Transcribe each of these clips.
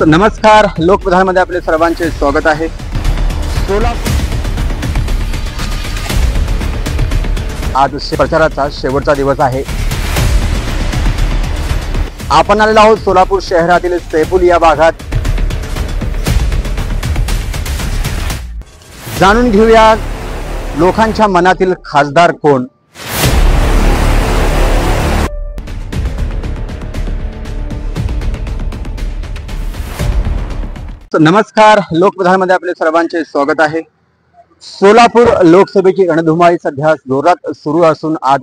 नमस्कार, लोकप्रधानमध्ये आपले सर्वांचे स्वागत आहे। आज प्रचाराचा शेवटचा दिवस आहे। आपण आलेलो आहोत सोलापूर शहरातील सैफुल या भागात। जाणून घेऊया लोकांच्या मनातील खासदार कोण। नमस्कार, लोकप्रधानमध्ये आपले सर्वांचे स्वागत आहे। सोलापूर लोकसभेची रणधुमाळी सध्या जोरात सुरू असून आज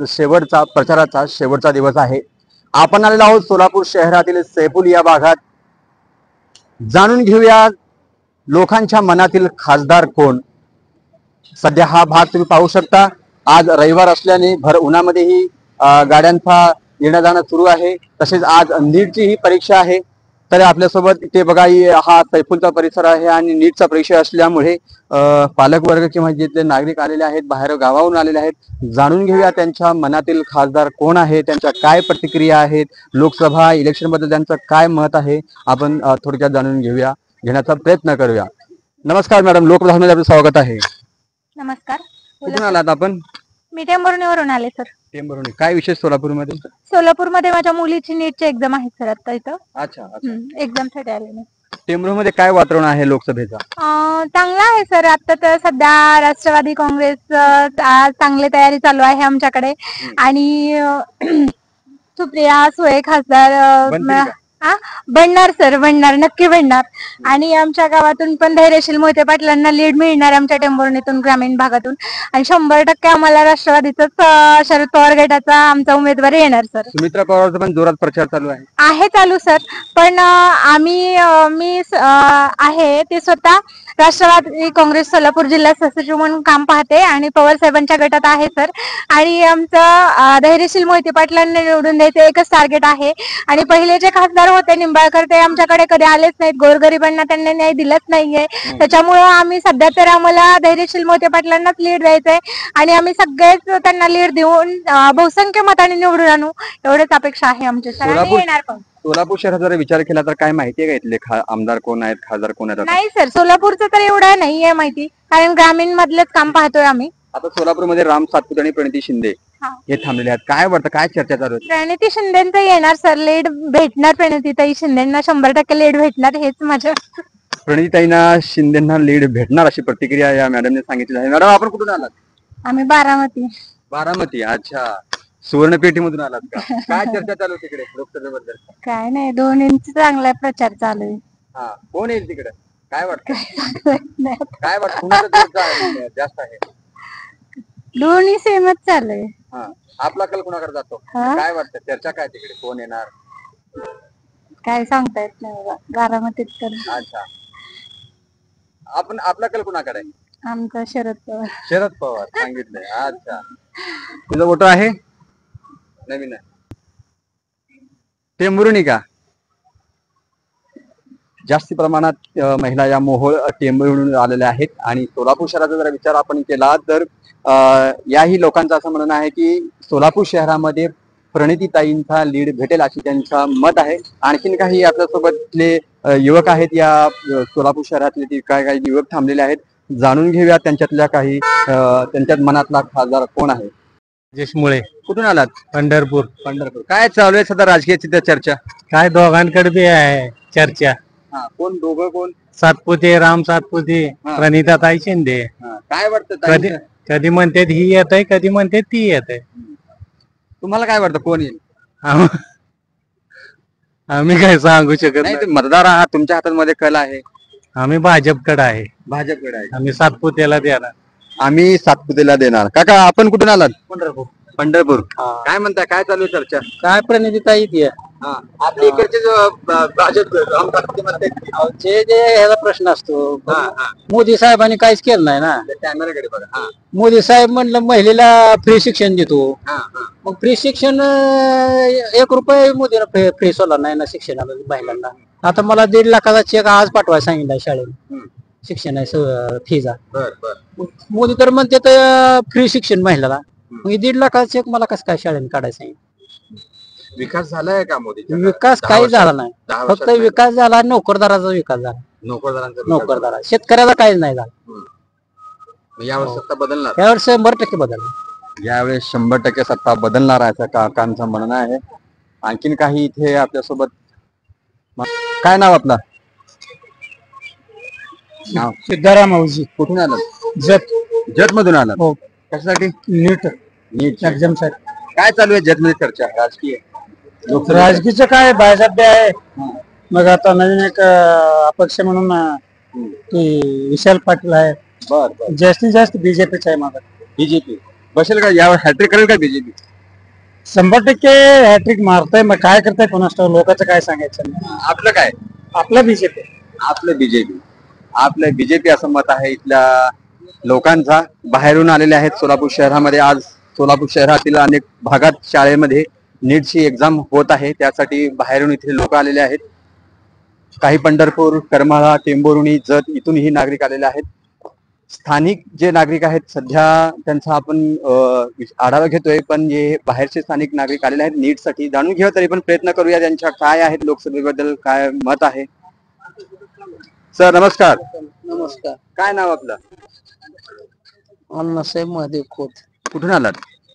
प्रचाराचा शेवटचा दिवस आहे। आपण आलेलो आहोत सोलापूर शहरातील सैफुल या भागात। जाणून घेऊया लोकांच्या मनातील खासदार कोण। सध्या हा भाग तुम्ही पाहू शकता। आज रविवार असल्याने भर उन्हामध्येही गाड्यांचा येणं जाणं सुरू आहे। तसेच आज नीटची ही परीक्षा आहे। तर आपल्यासोबत इथे बघा हा सैफुलचा परिसर आहे आणि नीटचा परीक्षा असल्यामुळे पालकवर्ग किंवा जिथले नागरिक आलेले आहेत, बाहेर गावाहून आलेले आहेत। जाणून घेऊया त्यांच्या मनातील खासदार कोण आहे, त्यांच्या काय प्रतिक्रिया आहेत, लोकसभा इलेक्शन बद्दल त्यांचं काय मत आहे, आपण थोडक्यात जाणून घेण्याचा प्रयत्न करूया। नमस्कार मॅडम, लोकप्रधानमध्ये आपलं स्वागत आहे। नमस्कार, कुठून आलात आपण? मी टेंभुर्णीवरून आले सर। टेंभुर्णी, काय विशेष सोलापूरमध्ये? सोलापूरमध्ये माझ्या मुलीची नीटची एक्झाम आहे सर आता इथं। अच्छा, एक्झाम साठी आले मी। टेंभुर्णीमध्ये काय वातावरण आहे लोकसभेचा? चांगला आहे सर। आता तर सध्या राष्ट्रवादी काँग्रेस चांगली तयारी चालू आहे आमच्याकडे आणि सुप्रिया सुळे खासदार बनणार सर, बनणार, नक्की बनणार। आणि आमच्या गावातून पण धैर्यशील मोहिते पाटलांना लीड मिळणार आमच्या टेंभुर्णीतून, ग्रामीण भागातून। आणि 100% आम्हाला राष्ट्रवादीचाच शरद पवार गटाचा आमचा उमेदवार येणार सर। सुमित्रा पवारचा पण जोरात प्रचार चालू आहे चालू सर। पण मी आहे ते स्वतः राष्ट्रवादी काँग्रेस सोलापूर जिल्हा सचिव म्हणून काम पाहते आणि पवार साहेबांच्या गटात आहे सर। आणि आमचं धैर्यशील मोहिते पाटलांना निवडून द्यायचं एकच टार्गेट आहे। आणि पहिले जे खासदार होते निंबाळकर ते आमच्याकडे कधी आलेच नाहीत, गोरगरिबांना त्यांनी न्याय दिलाच नाहीये। त्याच्यामुळे आम्ही सध्या तर आम्हाला धैर्यशील मोहिते पाटलांनाच लीड द्यायचंय आणि आम्ही सगळेच त्यांना लीड देऊन बहुसंख्य मताने निवडून आणू एवढेच अपेक्षा आहे आमची सर। येणार पण सोलापूर शहराचा जर विचार केला तर काय माहिती आहे का इथले आमदार कोण आहेत, खासदार कोण आहेत? नाही सर, सोलापूरचं तर एवढं नाहीये माहिती, कारण ग्रामीण मधलेच काम पाहतोय आम्ही। आता सोलापूरमध्ये राम सातपुते आणि प्रणिती शिंदे हे थांबलेले आहेत। काय वाटतं, काय चर्चा चालू आहे? प्रणिती शिंदेचं येणार सर, लीड भेटणार प्रणितीताई शिंदेना, 100% लीड भेटणार, हेच माझं। प्रणितीताईंना शिंदेना लीड भेटणार अशी प्रतिक्रिया या मॅडमने सांगितली आहे। मॅडम, आपण कुठून आलात? आम्ही बारामती। बारामती, अच्छा। सुवर्णपेठीमधून आलात का? काय चर्चा चालू आहे तिकडे लोकसभेबद्दल? काय नाही, दोन्हींचा चांगला प्रचार चालू आहे। कोण येईल तिकडे, काय वाटतं? काय वाटतं, कुणाचा जास्त आहे? दोन्ही सेमच चालू आहे। आपला कल कुणाकडे जातो, काय वाटतं? चर्चा काय तिकडे, कोण येणार काय सांगता येत नाही बारामतीत तर। अच्छा, आपला कल कुणाकडे आहे? आमचा शरद पवार। शरद पवार सांगितलंय, अच्छा। तुझं वोट आहे? नवीन आहे टेंभुर्णी का? जास्ती प्रमाणात महिला या मोहोळ टेंभुर्णीहून आलेल्या आहेत। आणि सोलापूर शहराचा जर विचार आपण केला तर याही लोकांचं असं म्हणणं आहे की सोलापूर शहरामध्ये प्रणितीताईंचा लीड भेटेल अशी त्यांचं मत आहे। आणखीन काही आपल्यासोबतले युवक आहेत या सोलापूर शहरातले, काही युवक थांबलेले आहेत। जाणून घेऊया त्यांच्यातल्या काही त्यांच्यात मनातला खासदार कोण आहे। देशमुळे। कुठून आलात? पंढरपूर। पंढरपूर, काय चालू आहे सध्या राजकीय तिथे चर्चा? काय दोघांकडे बी आहे चर्चा। कोण, दोघं कोण? सातपुते, राम सातपुते, प्रणिताताई शिंदे। काय वाटतं? कधी म्हणते ही येत आहे, कधी म्हणते ती येत आहे। तुम्हाला काय वाटतं, कोण येईल? आम्ही काय सांगू शकत नाही, मतदार आहात, तुमच्या हातामध्ये कल आहे। आम्ही भाजपकडे आहे। भाजपकडे आहे। आम्ही सातपुतेला देणार। आम्ही सातपुतेला देणार। काका, आपण कुठून आलात? पंढरपूर। पंढरपूर, काय म्हणताय, काय चालू आहे चर्चा? काय प्रणितीताई ती आपल्या इकडचे भाजप जे ह्याचा प्रश्न असतो, मोदी साहेबांनी काहीच केलं नाही ना। कॅमेराकडे बघा। मोदी साहेब म्हणलं महिलेला फ्री शिक्षण देतो, मग फ्री शिक्षण 1 रुपये मोदीला फ्री सोडला नाही ना शिक्षणाला महिलांना। आता मला 1.5 लाखाचा चेक आज पाठवायला सांगितलं शाळेत शिक्षण फीचा। मोदी तर म्हणते तर फ्री शिक्षण महिलाला, मग 1.5 लाखाचा चेक मला कसं काय शाळेत काढायला सांगितलं? विकास झालाय का मोदी विकास काही झाला नाही, फक्त विकास झाला नोकरदाराचा विकास झाला. नोकरदारांचा नोकरदारा शेतकऱ्याचा काहीच नाही झाला. यावर सत्ता बदलणार यावेळेस 100% बदल. यावेळेस 100% सत्ता बदलणार आहे असं काकांचं म्हणणं आहे. आणखीन काही इथे आपल्यासोबत काय नाव आपलं? नाव सिद्धाराम माऊजी, कुठून आलं? जत मधून आलं. हो. कशासाठी? नीट नीट एक्झाम साठी. काय चालू आहे जत मध्ये चर्चा राजकीय? राजकीयचं काय भाजप आहे, मग आता नवीन एक अपक्ष म्हणून विशाल पाटील आहे. बर जास्तीत जास्त बीजेपीच आहे माझा. बीजेपी बसेल का यावर? हॅट्रिक करेल का बीजेपी? 100% हॅट्रिक मारतय, मग काय करताय कोणास ठाऊक, लोकांचं काय सांगायचं. आपलं काय? आपला बीजेपी. आपलं बीजेपी असं मत आहे इथल्या लोकांचा. बाहेरून आलेले आहेत सोलापूर शहरामध्ये. आज सोलापूर शहरातील अनेक भागात शाळेमध्ये नीटची एक्झाम होत आहे, त्यासाठी बाहेरून इथे लोक आलेले आहेत. काही पंढरपूर, करमाळा, टेंभुर्णी, जत इथूनही नागरिक आलेले आहेत. स्थानिक जे नागरिक आहेत सध्या त्यांचा आपण आढावा घेतोय, पण जे बाहेरचे स्थानिक नागरिक आलेले आहेत नीटसाठी जाणून घेऊ तरी पण प्रयत्न करूया त्यांच्या काय आहेत लोकसभेबद्दल काय मत आहे. सर नमस्कार. नमस्कार. काय नाव आपलं? अण्णासाहेब महादेव खोत. कुठून आलात?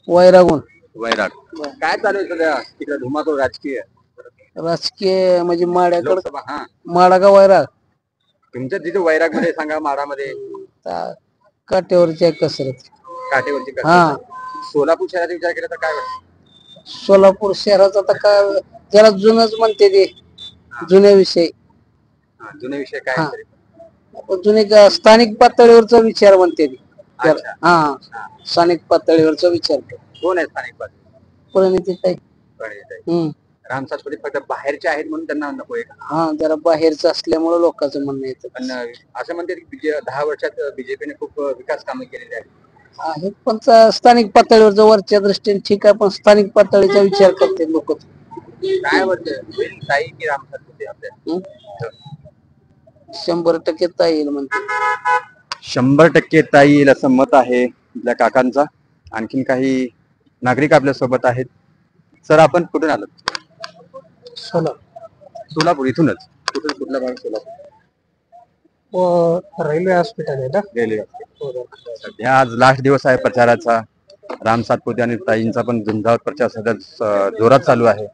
वैरागून. वैराग. काय चालू आहे सध्या तिकडे धुमाकूळ राजकीय? राजकीय म्हणजे माड्याकडे, लोकसभा. हा, माडा का वैराग? तुमच्या तिथे वैराग मध्ये सांगा, माडामध्ये काट्यावरची आहे कसरत. काटेवरची कसरत. हा. सोलापूर शहराचा विचार केला तर काय वाटतं? सोलापूर शहराचा आता काय त्याला जुनच म्हणते ते, जुन्या विषय. जुने विषय काय हा. तरी? आपण जुने स्थानिक पातळीवरचा विचार म्हणते ते. अच्छा. हा, स्थानिक पातळीवरचा विचार. कोण आहे स्थानिक पातळी? परिणिती. राम सातपुते फक्त बाहेरचे आहेत म्हणून त्यांना नको आहे का? हा, जरा बाहेरचं असल्यामुळे लोकांचं म्हणणं येतं. पण असं म्हणते की 10 वर्षात बीजेपीने खूप विकास कामे केलेली आहेत. आहेत, पण स्थानिक पातळीवरचा वरच्या दृष्टीने ठीक आहे, पण स्थानिक पातळीचा विचार करते लोक. काय वाटतं ताई की राम सातपुते आपल्या? 100% ताई येईल म्हणते. 100% ताई येईल असं मत आहे आपल्या काकांचा. आणखीन काही नागरिक आपल्या सोबत आहेत. सर आपण कुठून आलो? सोलापूर. इथूनच? कुठला भाग? सोलापूर रेल्वे हॉस्पिटल आहे ना. रेल्वे. सध्या आज लास्ट दिवस आहे प्रचाराचा. राम सातपुते आणि ताईंचा पण झुंजावत प्रचार सध्या जोरात चालू आहे.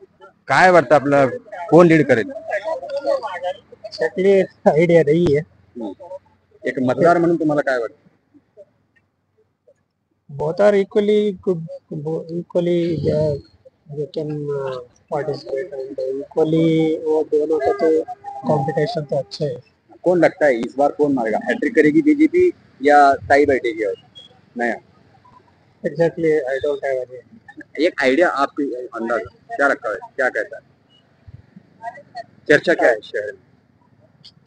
काय वाटतं आपलं कोण लीड करेल? आयडिया नाही आहे. एक मतदार म्हणून तुम्हाला काय वाटतं? both are equally good, equally they can participate and equally वो दोनों का तो कंपटीशन तो अच्छा है. कौन लगता है इस बार कौन मारेगा? हैट्रिक करेगी बीजेपी या ताई बैठेगी? और नया Exactly, I don't have any. एक आइडिया, आपकी अंदाज क्या लगता है, क्या कहता है? चर्चा क्या है शहर में?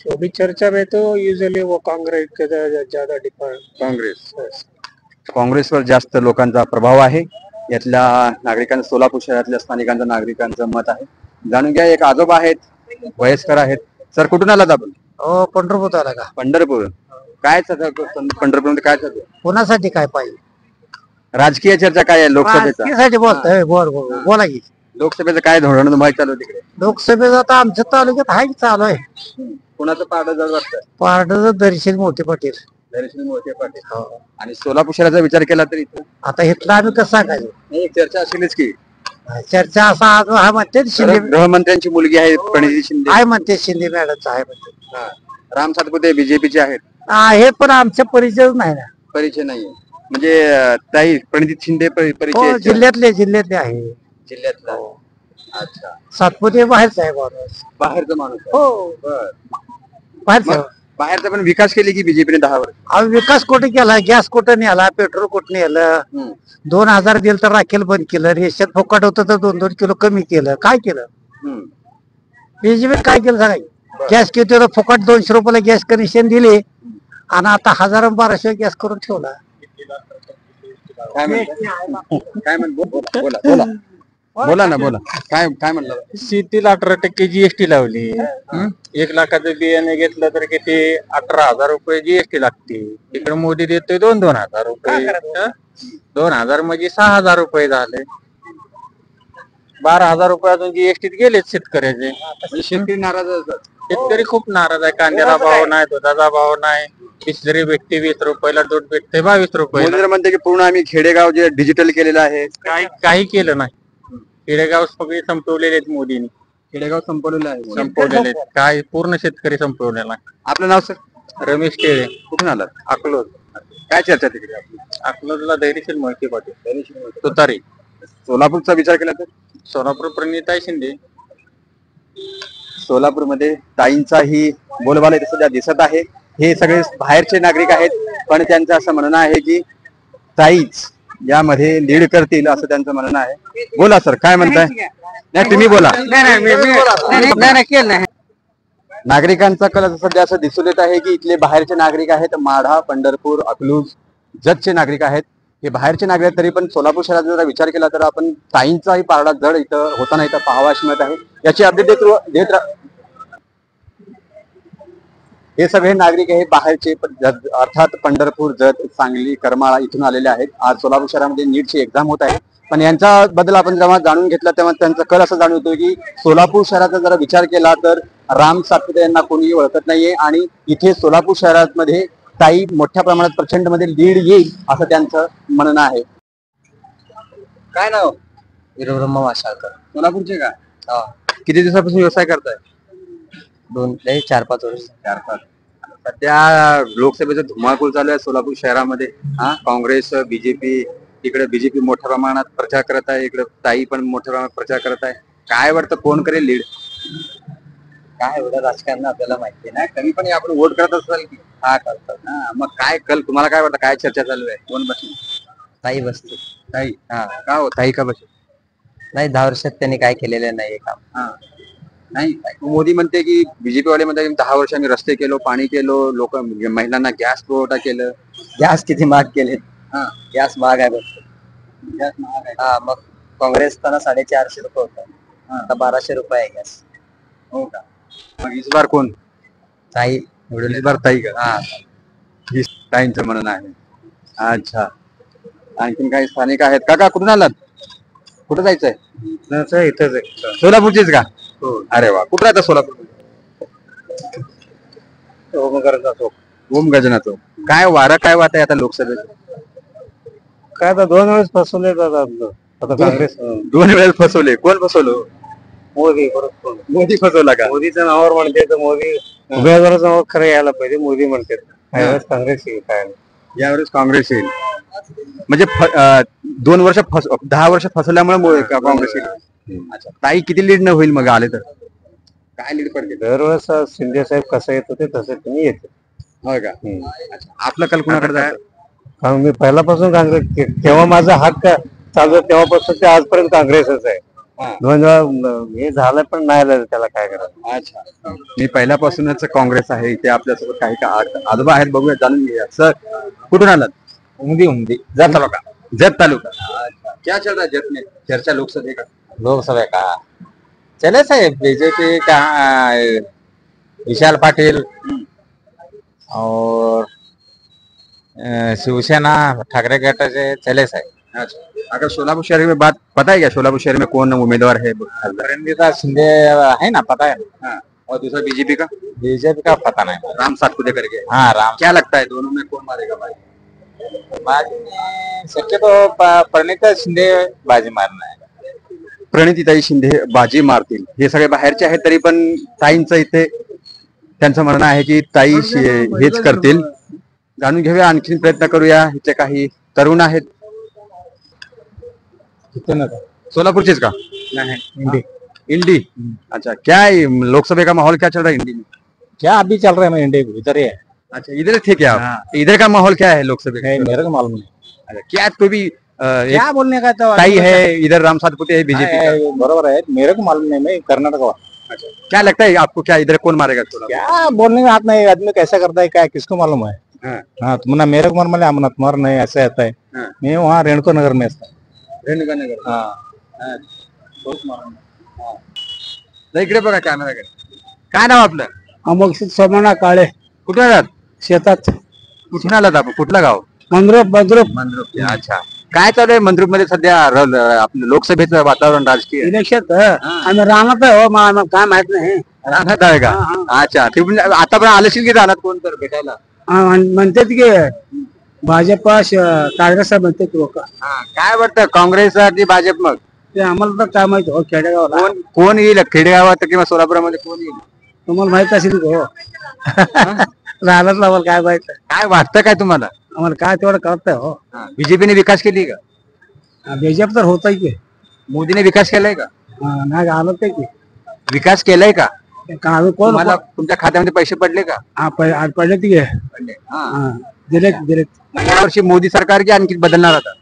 तो भी चर्चा में तो यूजुअली वो कांग्रेस के ज्यादा काँग्रेस. काँग्रेसवर जास्त लोकांचा प्रभाव आहे. यातल्या नागरिकांचं, सोलापूर शहरातल्या स्थानिकांचं, नागरिकांचं मत आहे. जाणून घ्या. एक आजोबा आहेत, वयस्कर आहेत. सर कुठून आलात आपण? पंढरपूर आला का? पंढरपूर. काय पंढरपूर काय चालू? कोणासाठी काय पाहिजे? राजकीय चर्चा काय आहे लोकसभेचा? बोलतोय. बोला की. लोकसभेचं काय धोरण माहिती चालू तिकडे? लोकसभेचं आता आमच्या तालुक्यात आहे चालू आहे. कोणाचं पारडं जड वाटतं? पारडचं दर्शन मोठे पाटील. दर्शन मोठे पाटील. आणि सोलापूर शहराचा विचार केला तर इथं आता इथला आम्ही कसं सांगायचं? नाही, एक चर्चा असेलच की. चर्चा असा हा म्हणते शिंदे गृहमंत्र्यांची मुलगी आहे प्रणिती शिंदे. आहे म्हणते, शिंदे मॅडमचं आहे म्हणते. राम सातपुते बीजेपीचे आहेत. आहे पण आमच्या परिचयच नाही ना. परिचय नाहीये म्हणजे ताई प्रणिती शिंदे परिचय जिल्ह्यातले आहे. जिल्ह्यातला. अच्छा. सातपुते बाहेरच आहे माणूस. बाहेरचा माणूस. हो, बाहेरचा. बाहेरचा पण विकास केली की बीजेपीने 10 वर्ष? विकास कुठे केला? गॅस कुठं नेला? पेट्रोल कुठं नेलं? 2000 दिलं तर राखेल बंद केलं. रेशन फुकट होतं तर 2-2 किलो कमी केलं. काय केलं बीजेपी? काय केलं सांगा? गॅस किती होतं? फुकट 200 रुपयाला गॅस कनेक्शन दिले आणि आता 1000-1200 गॅस करून ठेवला. बोला ना, बोला. काय म्हणलं? शेतीला 18% जीएसटी लावली. 1 लाखाचं बियाणे घेतलं तर किती? 18,000 रुपये जीएसटी लागते. इकडे मोदी देतोय 2,000 रुपये. 2000 म्हणजे 6,000 रुपये झाले. 12,000 रुपये अजून जीएसटीत गेलेत शेतकऱ्याचे. म्हणजे शेतकरी नाराज असतात. शेतकरी खूप नाराज आहे. कांद्याला भाव नाही, दुधाचा भाव नाही. तिसरी भेटते 20 रुपयाला, दूध भेटते 22 रुपयाला. मोदी म्हणते की पूर्ण आम्ही खेडेगाव जे डिजिटल केलेलं आहे. काही केलं नाही. खेडेगाव सगळे संपवलेले आहेत मोदींनी. खेडेगाव संपवलेलं आहे. संपवलेले आहेत. काय पूर्ण शेतकरी संपवलेला आहे. आपलं नाव सर? रमेश टेळे, कुठून आलात? अकलोज. काय चर्चा तिकडे आपली? अकलोजला धैर्यशील मोहिते पाटील, तुतारी. सोलापूरचा विचार केला तर सोलापूर प्रणिताई शिंदे. सोलापूरमध्ये ताईंचाही बोलबाला इथे सध्या दिसत आहे. हे सगळे बाहेरचे नागरिक आहेत, पण त्यांचं असं म्हणणं आहे की ताईच यामध्ये लीड करतील असं त्यांचं म्हणणं आहे. बोला सर, काय म्हणताय? नाही तुम्ही बोला. नागरिकांचा कल सध्या असं दिसून येत आहे की इथले बाहेरचे नागरिक आहेत. माढा, पंढरपूर, अकलूज, जतचे नागरिक आहेत. हे बाहेरचे नागरिक आहेत, तरी पण सोलापूर शहराचा जर विचार केला तर आपण ताईंचाही पारडा जड इथं होताना इथं पाहावयास मिळत आहे. याची अपडेट देत हे सगळे नागरिक हे बाहेरचे अर्थात पंढरपूर, जत, सांगली, करमाळा इथून आलेले आहेत. आज सोलापूर शहरामध्ये नीटची एक्झाम होत आहे, पण यांच्याबद्दल आपण जेव्हा जाणून घेतला तेव्हा त्यांचा कल असं जाणून येतो की सोलापूर शहराचा जरा विचार केला तर राम सातपुते यांना कोणी ओळखत नाहीये आणि इथे सोलापूर शहरामध्ये ताई मोठ्या प्रमाणात प्रचंड मध्ये लीड येईल असं त्यांचं म्हणणं आहे. काय नाव? वीरब्रह्म वाशाळकर. सोलापूरचे का? किती दिवसापासून व्यवसाय करताय? 4-5 वर्ष. 4-5. सध्या लोकसभेचा धुमाकूळ चालू आहे सोलापूर शहरामध्ये. काँग्रेस, बीजेपी, इकडे बीजेपी मोठ्या प्रमाणात प्रचार करत आहे, इकडे ताई पण मोठ्या प्रमाणात प्रचार करत आहे. काय वाटतं कोण करेल लीड? काय एवढं राजकारण आपल्याला माहिती नाही, कमी पण आपण वोट करत असाल की? करतात. मग काय कल तुम्हाला काय वाटतं? काय चर्चा चालू आहे? कोण बसेल? ताई बसते. ताई? का हो ताई का बसेल? नाही, 10 वर्षात त्यांनी काय केलेलं नाही काम. नाही, मोदी म्हणते की बीजेपी वाले म्हणते 10 वर्ष आम्ही रस्ते केलो, पाणी केलो, लोक महिलांना गॅस पुरवठा केलं. गॅस किती महाग केले? गॅस महाग आहे बघ. गॅस महाग आहे. मग काँग्रेस असताना 450 रुपये होता, आता 1200 रुपये आहे गॅस. हो का? मग इस बार कोण? ताई. इस बार ताई का? ताईंचं म्हणणं आहे. अच्छा, आणखीन काही स्थानिक आहेत? काका कुठून आलात? कुठं जायचंय? इथंच आहे. सोलापूरचीच का? अरे वा, कुठं राहता सोलापूर? ओम गजना चौक. काय वारं काय वाटत आहे आता लोकसभेत? काय आता 2 वेळेस फसवले आता काँग्रेस. 2 वेळेस फसवले. कोण फसवलं? मोदी. मोदी फसवला का? मोदीच्या नावावर म्हणते तर मोदी उमेदवाराचं नाव खरं यायला पाहिजे. मोदी म्हणते यावेळेस काँग्रेस येईल. काय यावेळेस काँग्रेस येईल. म्हणजे 2 वर्ष 10 वर्ष फसवल्यामुळे काँग्रेस येईल. अच्छा, ताई किती लीड न होईल मग आले तर? काय लीड पडते? दरवेळेस शिंदे साहेब कसं येत होते तसं तुम्ही येते. होय का? आपलं कल कुणाकडे जातं? कारण मी पहिल्यापासून काँग्रेस, तेव्हा माझा हक्क चालू आहे तेव्हापासून ते आजपर्यंत काँग्रेसच आहे. 2 वेळा हे झालं पण नाही झालं, त्याला काय करायचं. अच्छा, मी पहिल्यापासूनच काँग्रेस आहे. इथे आपल्यासोबत काही आजोबा आहेत, बघूया, जाणून घेऊया. सर कुठून आलात? उमदी. जत तालुका. जत तालुका. क्या चल रहा है जत में? चर्चा लोकसभा का? लोकसभा का चले साहेब, बीजेपी का विशाल पाटिल और शिवसेना ठाकरे गटाचे चले साहेब. अच्छा, अगर सोलापुर शहर में बात पता है क्या? सोलापुर शहर में कौन उम्मीदवार है? रणजीता शिंदे है ना, पता है. और दूसरा बीजेपी का? बीजेपी का पता नहीं. राम सातपुते करके. राम. क्या लगता है दोनों में कौन मारेगा बाजी? बाजी में शक्यतो प्रणिता शिंदे बाजी मारणार आहे. प्रणितीताई शिंदे बाजी मारतील. हे सगळे बाहेरचे आहेत, तरी पण ताईंचं इथे त्यांचं म्हणणं आहे की ताई हेच करतील. जाणून घेऊया, आणखीन प्रयत्न करूया. इथे काही तरुण आहेत. सोलापुरचेच का? नहीं, इंडी. अच्छा, क्या है लोकसभा का माहौल क्या चल रहा है इंडी में? क्या अभी चल रहा है, मैं इंडिया इधर ही है. अच्छा, इधर थे क्या आप? इधर का माहौल क्या है लोकसभा का? मेरे को मालूम नहीं. अच्छा, क्या कोई भी क्या बोलने का तो ताई है इधर, राम सातपुते है बीजेपी. बराबर है, मेरे को मालूम नहीं, मैं कर्नाटक का. अच्छा, क्या लगता है आपको, क्या इधर कौन मारेगा? क्या बोलने का हाथ नहीं, आदमी कैसा करता है, क्या किसको मालूम है. हाँ, तुमने मेरे को मालूम है, तुम्हारा नहीं ऐसा आता है. मैं वहाँ रेणुका नगर में था. रेणुका नगर. इकडे बघा कॅमेराकडे. काय नाव आपलं? अमोक्षित सोमना काळे. कुठे आलात? शेतात. कुठून आलात आपण? कुठलं गाव? मंद्रुप. मंद्रुप. अच्छा, काय चालू आहे मंद्रुपमध्ये सध्या आपलं लोकसभेचं वातावरण राजकीय इलेक्शन आम्ही राहणार आहे हो, मग आम्हाला काय माहित नाही. राहण्यात आहे का? अच्छा ते म्हणजे आतापर्यंत आलेशील की राहणार कोण तर भेटायला? म्हणतात की भाजपा काँग्रेस म्हणतात लोक. काय वाटतं काँग्रेस की भाजप? मग ते आम्हाला तर काय माहित हो खेडेगावला. कोण येईल खेडेगावात किंवा सोलापुरामध्ये कोण येईल? तुम्हाला माहित असेल की हो. राहणार आम्हाला काय माहित. काय वाटतं काय तुम्हाला? आम्हाला काय तेवढं कळतंय हो. बीजेपीने विकास केली का? भाजप तर होत की. मोदीने विकास केलाय का? नाही आलं ते की विकास केलाय का? आम्ही कोण तुम्हाला तुमच्या खात्यामध्ये पैसे पडले का? पडले ती घे पडले. दिले दिले. यावर्षी मोदी सरकार की आणखी बदलणार आता?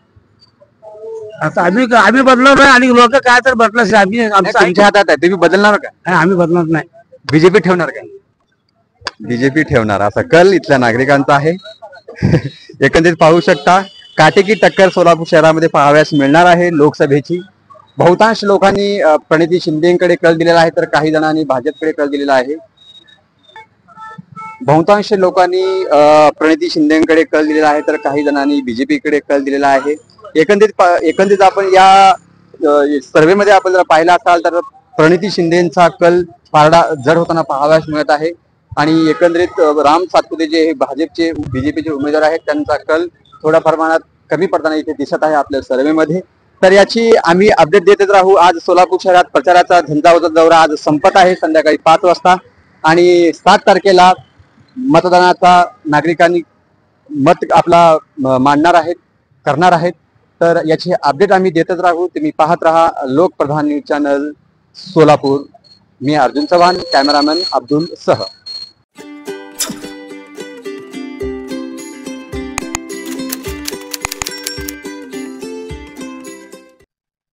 आता आम्ही बदलणार नाही आणि लोक काय तर बदलणार आम्ही आमचं तुमच्या हातात आहे, तुम्ही बदलणार का? आम्ही बदलणार नाही. बीजेपी ठेवणार का? बीजेपी ठेवणार असा कल इथल्या नागरिकांचा आहे. एकंदरीत पाहू शकता काटेकी टक्कर सोलापूर शहरामध्ये पाहाव्यास मिळणार आहे लोकसभेची. बहुतांश लोकांनी प्रणिती शिंदेकडे कल दिलेला आहे तर काही जणांनी भाजपकडे कल दिलेला आहे. बहुतांश लोकांनी प्रणिती शिंदेकडे कल दिलेला आहे तर काही जणांनी बीजेपीकडे कल दिलेला आहे. एकंदरीत आपण या सर्वेमध्ये आपण जर पाहिला असाल तर प्रणिती शिंदेचा कल पारडा जड होताना पाहाव्यास मिळत आहे आणि एकंदरीत राम सातपुते जे भाजपचे बीजेपीचे उमेदवार आहेत त्यांचा कल थोड्या प्रमाणात कमी पडताना इथे दिसत आहे आपल्या सर्वेमध्ये. तर याची आम्ही अपडेट देतच राहू. आज सोलापूर शहरात प्रचाराचा झंझावाता दौरा आज संपत आहे संध्याकाळी 5 वाजता आणि 7 तारखेला मतदानाचा नागरिकांनी मत आपला मांडणार आहेत करणार आहेत. तर याची अपडेट आम्ही देतच राहू. तुम्ही पाहत राहा लोकप्रधान न्यूज चॅनल सोलापूर. मी अर्जुन चव्हाण, कॅमेरामॅन अब्दुल सह.